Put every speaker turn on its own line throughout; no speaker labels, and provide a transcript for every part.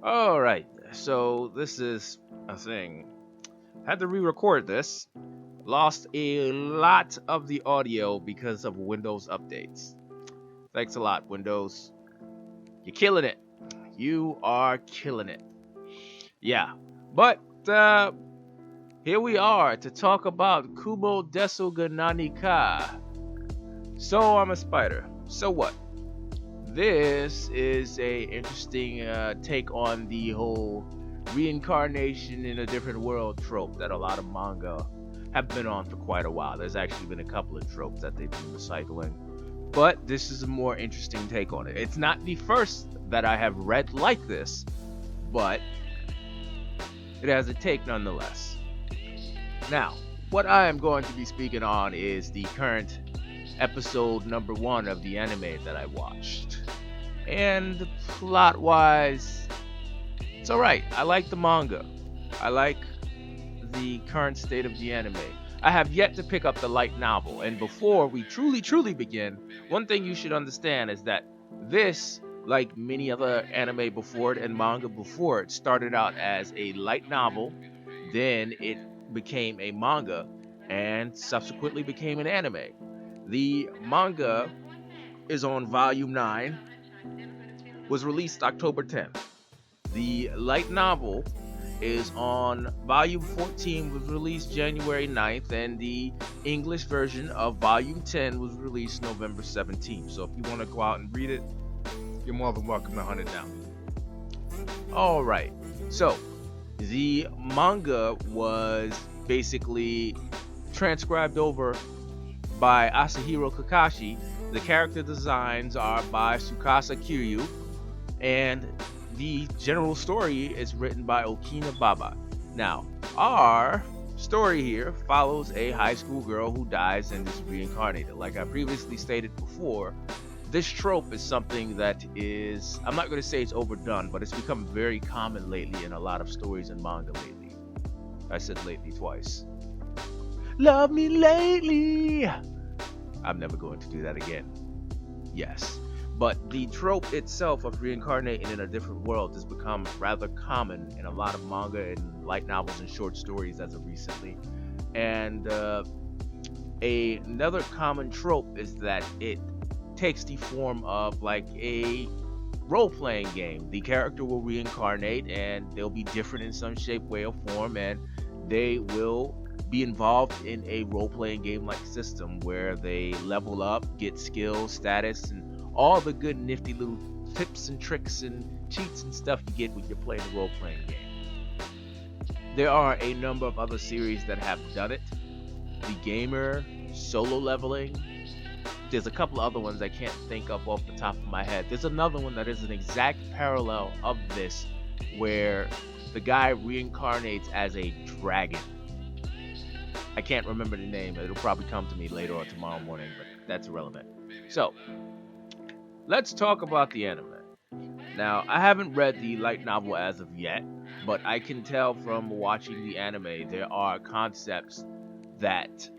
All right, so this is a thing. Had to re-record this. Lost a lot of the audio because of Windows updates. Thanks a lot, Windows. You're killing it. You are killing it. Yeah, but here we are to talk about Kumo desu ga nani ka. So I'm a spider. So what? This is a interesting take on the whole reincarnation in a different world trope that a lot of manga have been on for quite a while. There's actually been a couple of tropes that they've been recycling, but this is a more interesting take on it. It's not the first that I have read like this, but it has a take nonetheless. Now, what I am going to be speaking on is the current episode number 1 of the anime that I watched. And plot wise, it's alright. I like the manga. I like the current state of the anime. I have yet to pick up the light novel, and before we truly begin, one thing you should understand is that this, like many other anime before it and manga before it, started out as a light novel, then it became a manga, and subsequently became an anime. The manga is on volume 9, was released October 10th. The light novel is on volume 14, was released January 9th, and the English version of volume 10 was released November 17th. So if you want to go out and read it, you're more than welcome to hunt it down. All right. So the manga was basically transcribed over by Asahiro Kakashi. The character designs are by Tsukasa Kiryu, and the general story is written by Okina Baba. Now, our story here follows a high school girl who dies and is reincarnated. Like I previously stated before, this trope is something that is, I'm not going to say it's overdone, but it's become very common lately in a lot of stories and manga lately. I said lately twice. Love me lately! I'm never going to do that again. Yes. But the trope itself of reincarnating in a different world has become rather common in a lot of manga and light novels and short stories as of recently. And another common trope is that it takes the form of like a role-playing game. The character will reincarnate and they'll be different in some shape, way, or form, and they will be involved in a role-playing game-like system where they level up, get skills, status, and all the good nifty little tips and tricks and cheats and stuff you get when you're playing a role-playing game. There are a number of other series that have done it. The Gamer, Solo Leveling. There's a couple other ones I can't think of off the top of my head. There's another one that is an exact parallel of this where the guy reincarnates as a dragon. I can't remember the name. It'll probably come to me later or tomorrow morning, but that's irrelevant. So, let's talk about the anime. Now, I haven't read the light novel as of yet, but I can tell from watching the anime there are concepts that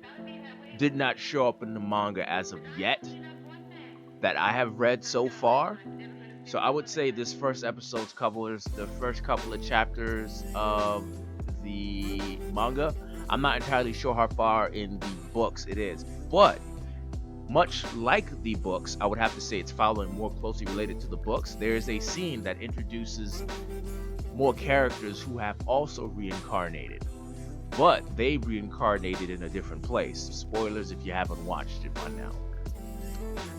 did not show up in the manga as of yet that I have read so far. So I would say this first episode covers the first couple of chapters of the manga. I'm not entirely sure how far in the books it is, but much like the books, I would have to say it's following more closely related to the books. There is a scene that introduces more characters who have also reincarnated, but they reincarnated in a different place. Spoilers if you haven't watched it by now.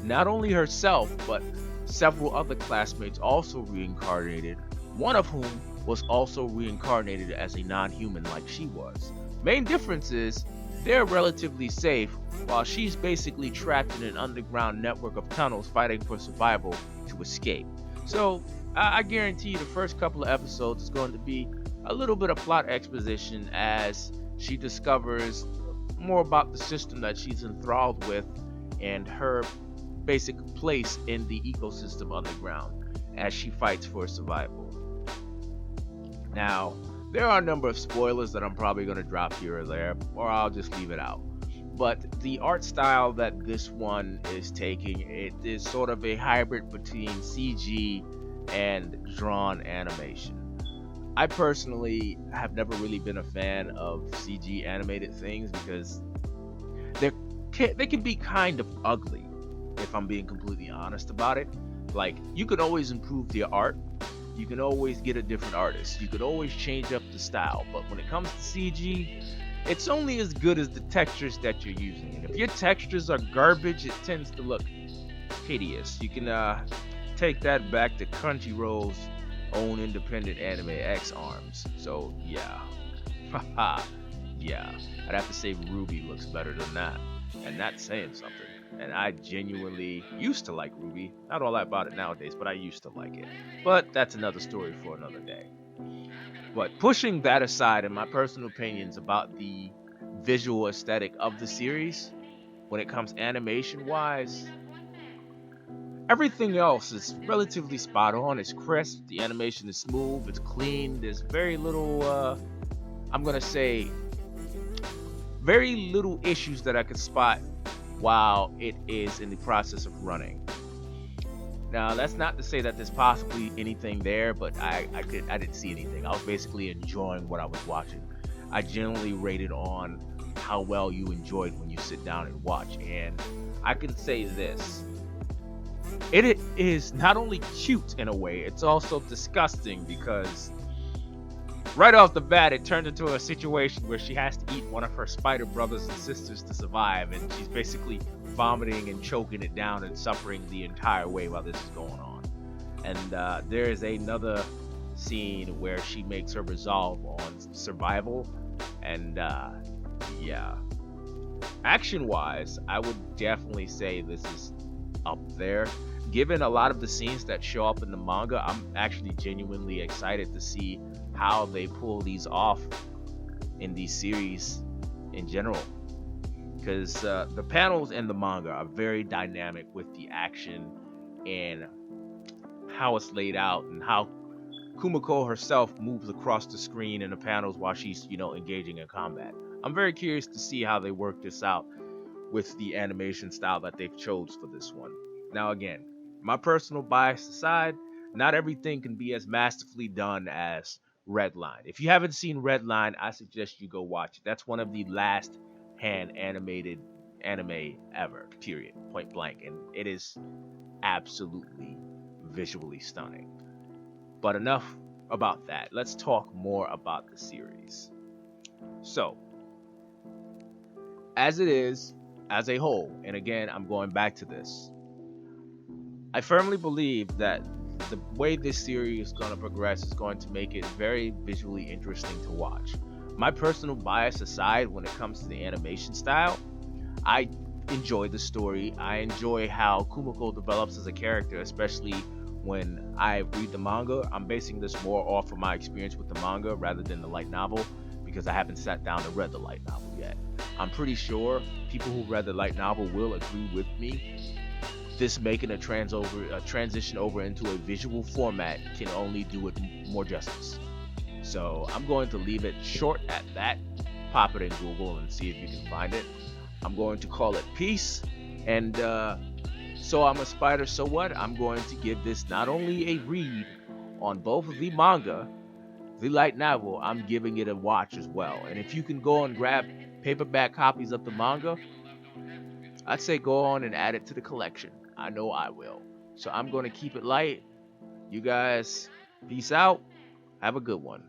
Not only herself, but several other classmates also reincarnated, one of whom was also reincarnated as a non-human like she was. Main difference is they're relatively safe, while she's basically trapped in an underground network of tunnels fighting for survival to escape. So I guarantee you the first couple of episodes is going to be a little bit of plot exposition as she discovers more about the system that she's enthralled with and her basic place in the ecosystem underground as she fights for survival. Now, there are a number of spoilers that I'm probably going to drop here or there, or I'll just leave it out. But the art style that this one is taking, it is sort of a hybrid between CG and drawn animation. I personally have never really been a fan of CG animated things because they they can be kind of ugly, if I'm being completely honest about it. Like, you can always improve the art, you can always get a different artist, you could always change up the style, but when it comes to CG, it's only as good as the textures that you're using. And if your textures are garbage, it tends to look hideous. You can take that back to Crunchyroll's own independent anime X Arms. So yeah, haha, yeah, I'd have to say Ruby looks better than that, and that's saying something. And I genuinely used to like Ruby. Not all that about it nowadays, but I used to like it. But that's another story for another day. But pushing that aside, and my personal opinions about the visual aesthetic of the series, when it comes animation wise, everything else is relatively spot on. It's crisp, the animation is smooth, it's clean. There's very little, I'm gonna say, very little issues that I could spot while it is in the process of running. Now, that's not to say that there's possibly anything there, but I didn't see anything. I was basically enjoying what I was watching. I generally rated on how well you enjoyed when you sit down and watch, and I can say this: it is not only cute in a way, it's also disgusting because right off the bat, it turned into a situation where she has to eat one of her spider brothers and sisters to survive, and she's basically vomiting and choking it down and suffering the entire way while this is going on. And there is another scene where she makes her resolve on survival, and yeah, action-wise, I would definitely say this is up there. Given a lot of the scenes that show up in the manga, I'm actually genuinely excited to see how they pull these off in these series in general. Because the panels in the manga are very dynamic with the action and how it's laid out and how Kumiko herself moves across the screen in the panels while she's, engaging in combat. I'm very curious to see how they work this out with the animation style that they've chose for this one. Now again, my personal bias aside, not everything can be as masterfully done as Redline. If you haven't seen Redline, I suggest you go watch it. That's one of the last hand animated anime ever, period, point blank, and it is absolutely visually stunning. But enough about that. Let's talk more about the series. So, as it is, as a whole, and again, I'm going back to this, I firmly believe that the way this series is going to progress is going to make it very visually interesting to watch. My personal bias aside, when it comes to the animation style, I enjoy the story. I enjoy how Kumiko develops as a character, especially when I read the manga. I'm basing this more off of my experience with the manga rather than the light novel because I haven't sat down and read the light novel yet. I'm pretty sure people who read the light novel will agree with me. This making a transition over into a visual format can only do it more justice. So I'm going to leave it short at that. Pop it in Google and see if you can find it. I'm going to call it peace. And so I'm a spider, so what? I'm going to give this not only a read on both of the manga, the light novel, I'm giving it a watch as well. And if you can go and grab paperback copies of the manga, I'd say go on and add it to the collection. I know I will. So I'm going to keep it light. You guys, peace out. Have a good one.